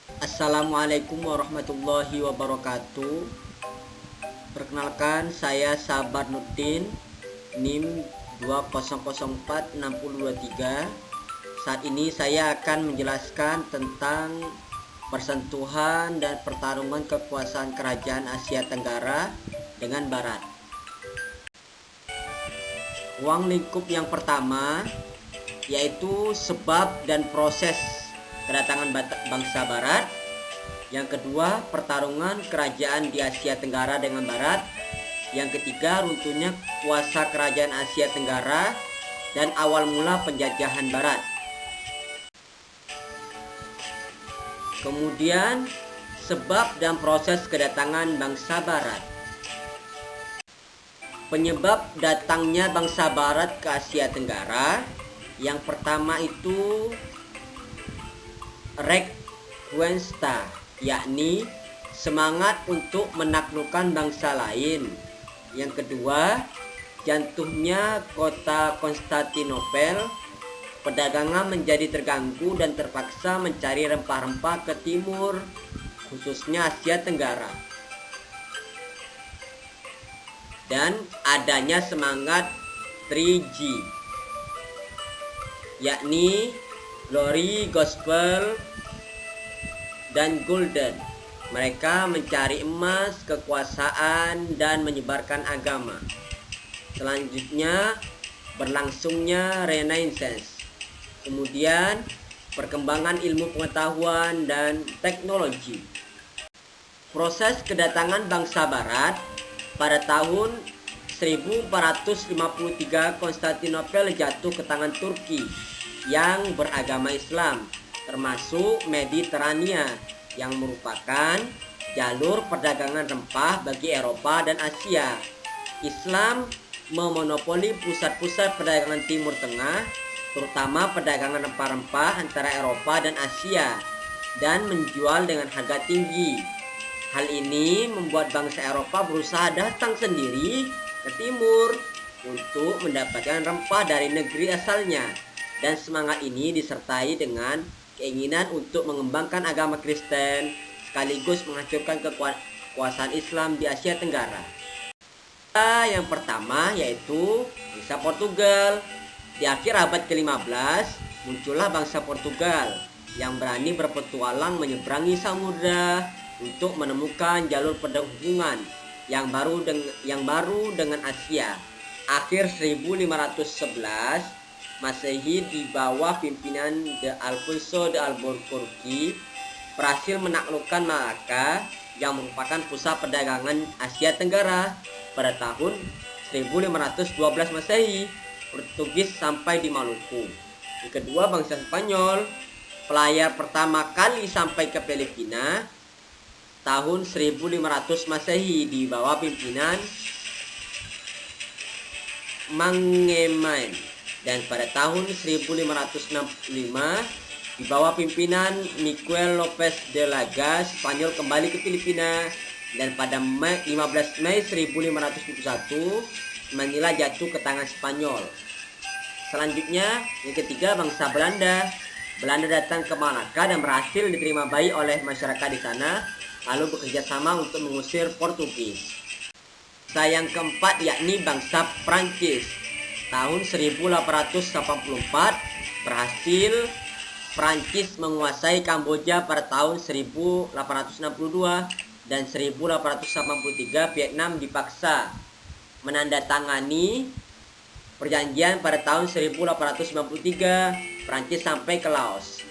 Assalamualaikum warahmatullahi wabarakatuh. Perkenalkan, saya Sabar Nurdin, NIM 20046023. Saat ini saya akan menjelaskan tentang persentuhan dan pertarungan kekuasaan kerajaan Asia Tenggara dengan Barat. Ruang lingkup yang pertama yaitu sebab dan proses kedatangan bangsa Barat. Yang kedua, pertarungan kerajaan di Asia Tenggara dengan Barat. Yang ketiga, runtuhnya kuasa kerajaan Asia Tenggara dan awal mula penjajahan Barat. Kemudian, sebab dan proses kedatangan bangsa Barat. Penyebab datangnya bangsa Barat ke Asia Tenggara, yang pertama itu requesta, yakni semangat untuk menaklukkan bangsa lain. Yang kedua, jatuhnya kota Konstantinopel. Perdagangan menjadi terganggu dan terpaksa mencari rempah-rempah ke timur, khususnya Asia Tenggara. Dan adanya semangat 3G, yakni Glory, Gospel, dan Golden. Mereka mencari emas, kekuasaan, dan menyebarkan agama. Selanjutnya, berlangsungnya Renaissance. Kemudian, perkembangan ilmu pengetahuan dan teknologi. Proses kedatangan bangsa Barat. Pada tahun 1453, Konstantinopel jatuh ke tangan Turki yang beragama Islam, termasuk Mediterania, yang merupakan jalur perdagangan rempah bagi Eropa dan Asia. Islam memonopoli pusat-pusat perdagangan Timur Tengah, terutama perdagangan rempah-rempah antara Eropa dan Asia, dan menjual dengan harga tinggi. Hal ini membuat bangsa Eropa berusaha datang sendiri ke timur untuk mendapatkan rempah dari negeri asalnya. Dan semangat ini disertai dengan keinginan untuk mengembangkan agama Kristen sekaligus menghancurkan kekuasaan Islam di Asia Tenggara. Yang pertama yaitu bangsa Portugal. Di akhir abad ke-15 muncullah bangsa Portugal yang berani berpetualang menyeberangi samudra untuk menemukan jalur perhubungan yang baru dengan Asia. Akhir 1511 Masehi di bawah pimpinan de Alfonso de Albuquerque berhasil menaklukkan Malaka yang merupakan pusat perdagangan Asia Tenggara. Pada tahun 1512 Masehi, Portugis sampai di Maluku. Yang kedua, bangsa Spanyol. Pelayar pertama kali sampai ke Filipina tahun 1500 Masehi di bawah pimpinan Mangeman. Dan pada tahun 1565 di bawah pimpinan Miguel López de Lega, Spanyol kembali ke Filipina. Dan pada 15 Mei 1571 Manila jatuh ke tangan Spanyol. Selanjutnya, yang ketiga, bangsa Belanda. Belanda datang ke Malaka dan berhasil diterima baik oleh masyarakat di sana, lalu bekerja sama untuk mengusir Portugis. Yang keempat yakni bangsa Prancis. Tahun 1884 berhasil Prancis menguasai Kamboja. Pada tahun 1862 dan 1883 Vietnam dipaksa menandatangani perjanjian. Pada tahun 1893 Prancis sampai ke Laos.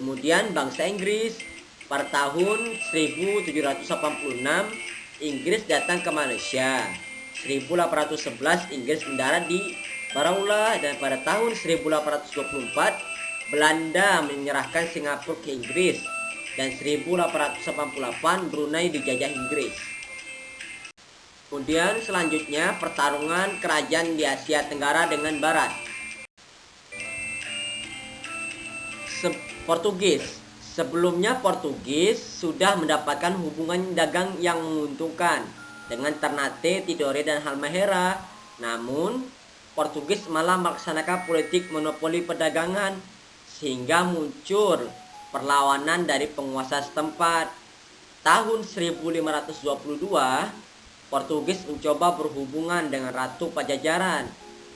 Kemudian bangsa Inggris. Pada tahun 1786 Inggris datang ke Malaysia. 1811 Inggris mendarat di Baraula. Dan pada tahun 1824 Belanda menyerahkan Singapura ke Inggris. Dan 1888 Brunei dijajah Inggris. Kemudian selanjutnya pertarungan kerajaan di Asia Tenggara dengan Barat. Portugis. Sebelumnya Portugis sudah mendapatkan hubungan dagang yang menguntungkan dengan Ternate, Tidore, dan Halmahera. Namun Portugis malah melaksanakan politik monopoli perdagangan sehingga muncul perlawanan dari penguasa setempat. Tahun 1522, Portugis mencoba berhubungan dengan Ratu Pajajaran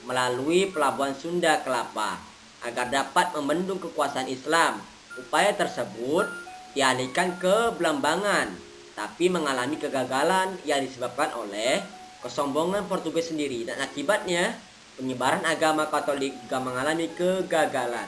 melalui pelabuhan Sunda Kelapa agar dapat membendung kekuasaan Islam. Upaya tersebut dialihkan ke Belambangan, tapi mengalami kegagalan yang disebabkan oleh kesombongan Portugis sendiri, dan akibatnya penyebaran agama Katolik juga mengalami kegagalan.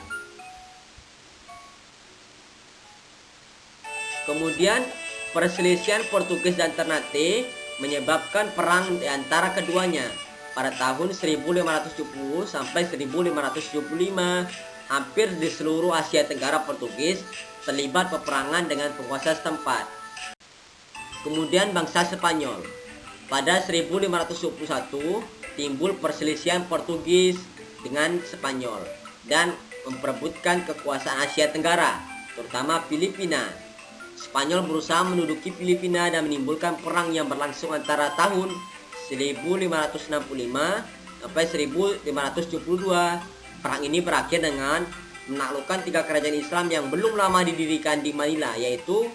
Kemudian perselisihan Portugis dan Ternate menyebabkan perang di antara keduanya. Pada tahun 1570 sampai 1575, hampir di seluruh Asia Tenggara Portugis terlibat peperangan dengan penguasa setempat. Kemudian bangsa Spanyol. Pada 1521 timbul perselisihan Portugis dengan Spanyol dan memperebutkan kekuasaan Asia Tenggara, terutama Filipina. Spanyol berusaha menduduki Filipina dan menimbulkan perang yang berlangsung antara tahun 1565 sampai 1572. Perang ini berakhir dengan menaklukkan 3 kerajaan Islam yang belum lama didirikan di Manila, yaitu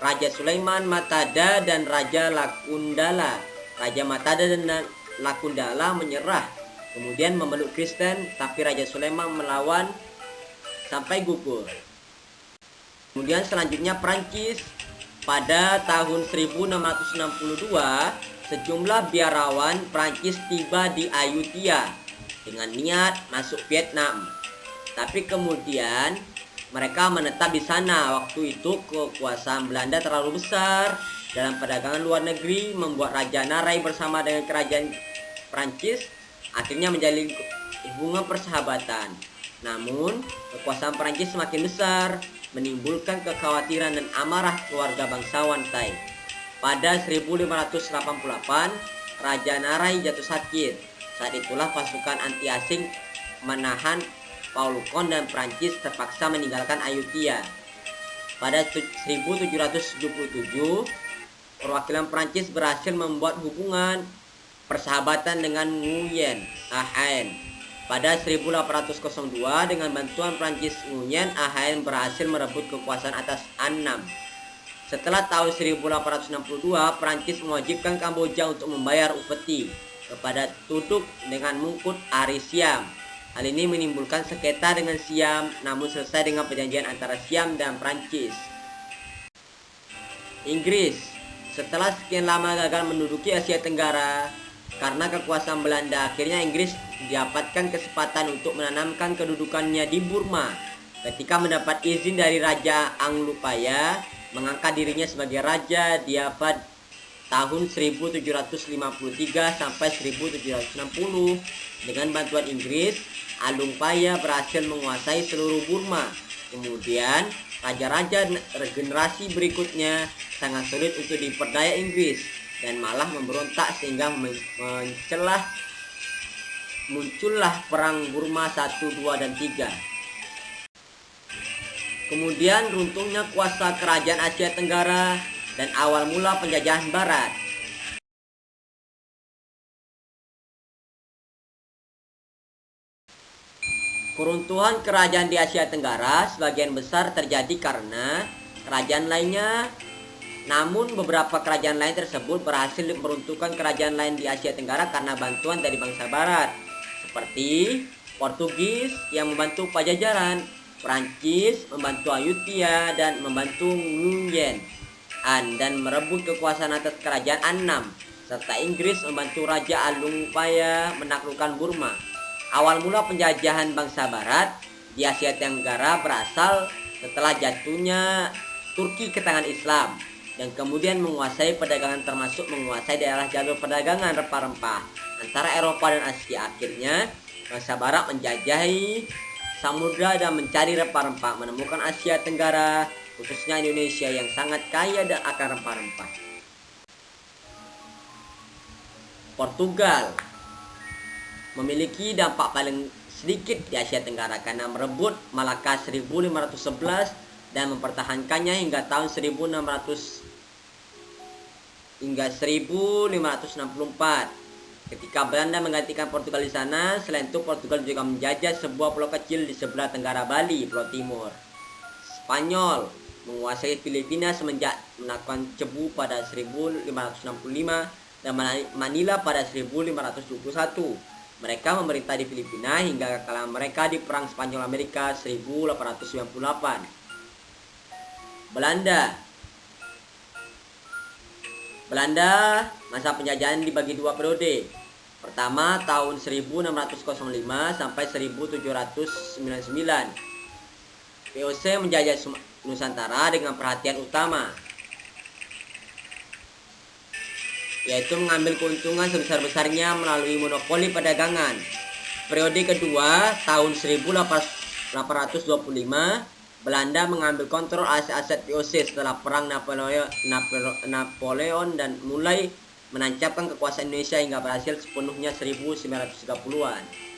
Raja Sulaiman, Matada, dan Raja Lakundala. Raja Matada dan Lakundala menyerah, kemudian memeluk Kristen, tapi Raja Sulaiman melawan sampai gugur. Kemudian selanjutnya Prancis. Pada tahun 1662, sejumlah biarawan Prancis tiba di Ayutthaya dengan niat masuk Vietnam. Tapi kemudian mereka menetap di sana. Waktu itu kekuasaan Belanda terlalu besar dalam perdagangan luar negeri, membuat Raja Narai bersama dengan kerajaan Prancis akhirnya menjalin hubungan persahabatan. Namun kekuasaan Prancis semakin besar, menimbulkan kekhawatiran dan amarah keluarga bangsawan Thai. Pada 1588, Raja Narai jatuh sakit. Saat itulah pasukan anti asing menahan Paulucon dan Prancis terpaksa meninggalkan Ayutthaya. Pada 1777, perwakilan Prancis berhasil membuat hubungan persahabatan dengan Nguyen Ahaen. Pada 1802, dengan bantuan Prancis, Nguyen Ahaen berhasil merebut kekuasaan atas Annam. Setelah tahun 1862, Prancis mewajibkan Kamboja untuk membayar upeti kepada Tuduk dengan mengikut Ari Siam. Hal ini menimbulkan sengketa dengan Siam, namun selesai dengan perjanjian antara Siam dan Prancis. Inggris. Setelah sekian lama gagal menduduki Asia Tenggara karena kekuasaan Belanda, akhirnya Inggris dapatkan kesempatan untuk menanamkan kedudukannya di Burma. Ketika mendapat izin dari Raja Anglupaya, mengangkat dirinya sebagai raja di abad tahun 1753 sampai 1760. Dengan bantuan Inggris, Alungpaya berhasil menguasai seluruh Burma. Kemudian raja-raja regenerasi berikutnya sangat sulit untuk diperdaya Inggris dan malah memberontak, sehingga muncullah perang Burma 1, 2, dan 3. Kemudian runtuhnya kuasa kerajaan Asia Tenggara dan awal mula penjajahan Barat. Keruntuhan kerajaan di Asia Tenggara sebagian besar terjadi karena kerajaan lainnya. Namun beberapa kerajaan lain tersebut berhasil meruntuhkan kerajaan lain di Asia Tenggara karena bantuan dari bangsa Barat, seperti Portugis yang membantu Pajajaran, Prancis membantu Ayutthaya dan membantu Nguyen An dan merebut kekuasaan atas kerajaan Annam, serta Inggris membantu Raja Alungpaya menaklukkan Burma. Awal mula penjajahan bangsa Barat di Asia Tenggara berasal setelah jatuhnya Turki ke tangan Islam dan kemudian menguasai perdagangan, termasuk menguasai daerah jalur perdagangan rempah-rempah antara Eropa dan Asia. Akhirnya bangsa Barat menjajahi samudra dan mencari rempah-rempah, menemukan Asia Tenggara, khususnya Indonesia yang sangat kaya dan akan rempah-rempah. Portugal memiliki dampak paling sedikit di Asia Tenggara karena merebut Malaka 1511 dan mempertahankannya hingga tahun 1564. Ketika Belanda menggantikan Portugal di sana, selain itu Portugal juga menjajah sebuah pulau kecil di sebelah tenggara Bali, Pulau Timur. Spanyol menguasai Filipina semenjak menaklukkan Cebu pada 1565 dan Manila pada 1521. Mereka memerintah di Filipina hingga kekalahan mereka di Perang Spanyol Amerika 1898. Belanda masa penjajahan dibagi dua periode. Pertama tahun 1605 sampai 1799. VOC menjajah Nusantara dengan perhatian utama, yaitu mengambil keuntungan sebesar-besarnya melalui monopoli perdagangan. Periode kedua tahun 1825, Belanda mengambil kontrol aset-aset VOC setelah perang Napoleon dan mulai menancapkan kekuasaan Indonesia hingga berhasil sepenuhnya 1930-an.